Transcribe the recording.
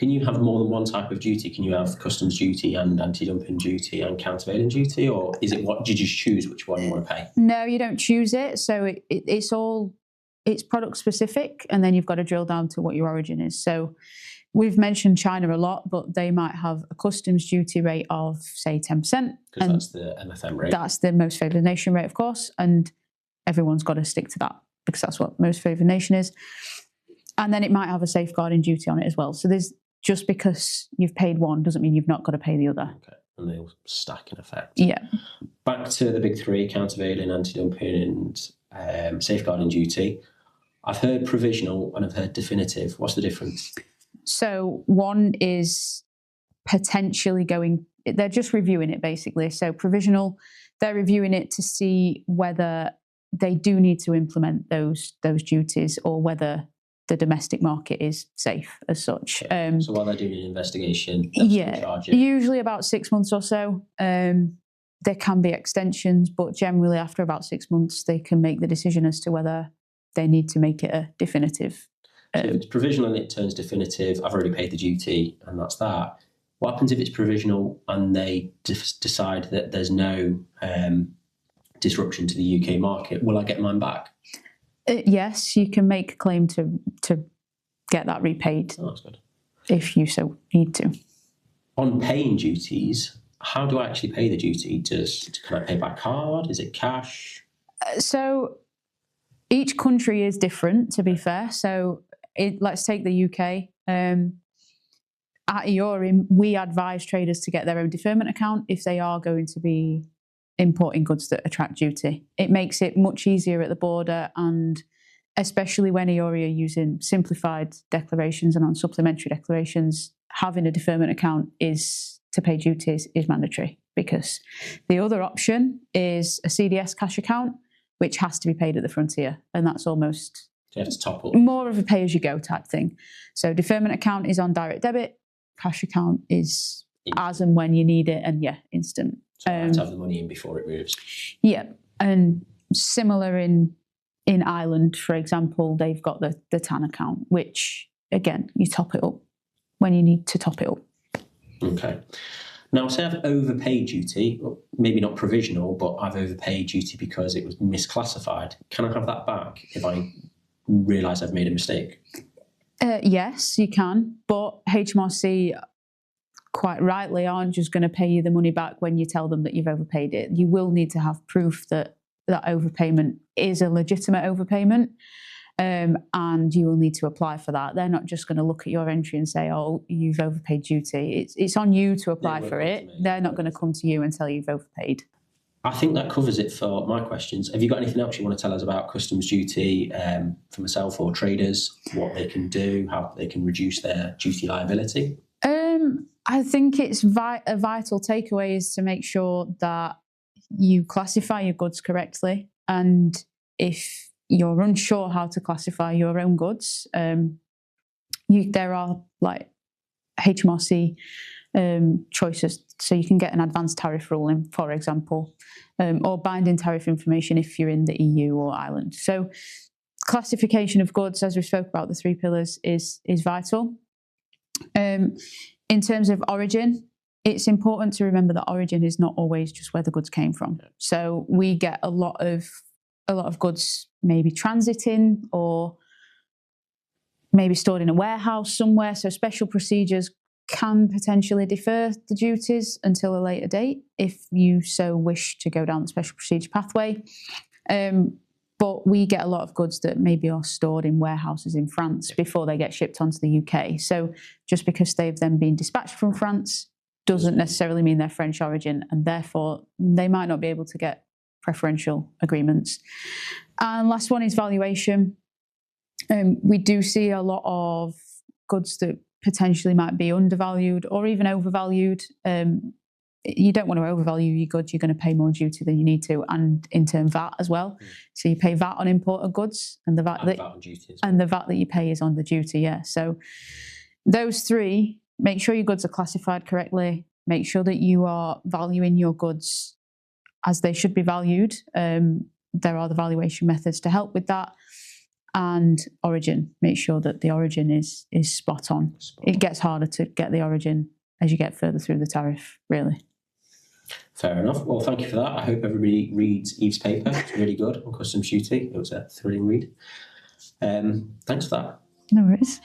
Can you have more than one type of duty? Can you have customs duty and anti-dumping duty and countervailing duty, or is it what? Do you just choose which one you want to pay? No, you don't choose it. So it's product specific, and then you've got to drill down to what your origin is. So we've mentioned China a lot, but they might have a customs duty rate of, say, 10%. Because that's the MFN rate. That's the most favoured nation rate, of course, and everyone's got to stick to that because that's what most favoured nation is. And then it might have a safeguarding duty on it as well. So there's just because you've paid one doesn't mean you've not got to pay the other. Okay, and they all stack in effect. Yeah. Back to the big three: countervailing, anti-dumping, and safeguarding duty. I've heard provisional and I've heard definitive. What's the difference? So one is potentially going, they're just reviewing it basically. So provisional, they're reviewing it to see whether they do need to implement those duties or whether the domestic market is safe as such. Okay. So while they're doing an investigation, usually about 6 months or so. There can be extensions, but generally after about 6 months, they can make the decision as to whether they need to make it a definitive. So if it's provisional and it turns definitive, I've already paid the duty and that's that. What happens if it's provisional and they decide that there's no disruption to the UK market? Will I get mine back? Yes, you can make a claim to get that repaid. Oh, that's good. If you so need to. On paying duties, how do I actually pay the duty? Can I pay by card? Is it cash? So each country is different, to be fair. So let's take the UK. At EORIM, we advise traders to get their own deferment account if they are going to be importing goods that attract duty. It makes it much easier at the border, and especially when EORI are using simplified declarations and on supplementary declarations, having a deferment account to pay duties is mandatory, because the other option is a CDS cash account, which has to be paid at the frontier, and that's almost you have to top up. More of a pay-as-you-go type thing. So deferment account is on direct debit, cash account is as and when you need it, and instant. So I have to have the money in before it moves. Yeah, and similar in Ireland, for example, they've got the TAN account, which, again, you top it up when you need to top it up. Okay. Now, say I've overpaid duty, maybe not provisional, but I've overpaid duty because it was misclassified. Can I have that back if I realise I've made a mistake? Yes, you can, but HMRC quite rightly aren't just going to pay you the money back when you tell them that you've overpaid it. You will need to have proof that that overpayment is a legitimate overpayment, and you will need to apply for that. They're not just going to look at your entry and say, oh, you've overpaid duty. It's on you to apply for it. They're not going to come to you and tell you you've overpaid. I think that covers it for my questions. Have you got anything else you want to tell us about customs duty for myself or traders, what they can do, how they can reduce their duty liability? I think it's a vital takeaway is to make sure that you classify your goods correctly. And if you're unsure how to classify your own goods, there are like HMRC choices. So you can get an advanced tariff ruling, for example, or binding tariff information if you're in the EU or Ireland. So classification of goods, as we spoke about, the 3 pillars is vital. In terms of origin, it's important to remember that origin is not always just where the goods came from. So we get a lot of goods maybe transiting or maybe stored in a warehouse somewhere. So special procedures can potentially defer the duties until a later date if you so wish to go down the special procedure pathway. But we get a lot of goods that maybe are stored in warehouses in France before they get shipped onto the UK. So just because they've then been dispatched from France doesn't necessarily mean they're French origin, and therefore they might not be able to get preferential agreements. And last one is valuation. We do see a lot of goods that potentially might be undervalued or even overvalued. You don't want to overvalue your goods. You're going to pay more duty than you need to, and in turn VAT as well. So you pay VAT on imported goods, and the VAT that you pay is on the duty. Yeah. So those 3, make sure your goods are classified correctly. Make sure that you are valuing your goods as they should be valued. There are the valuation methods to help with that. and origin. Make sure that the origin is spot on. It gets harder to get the origin as you get further through the tariff, really. Fair enough. Well, thank you for that. I hope everybody reads Eve's paper. It's really good on customs duty. It was a thrilling read. Thanks for that. No worries.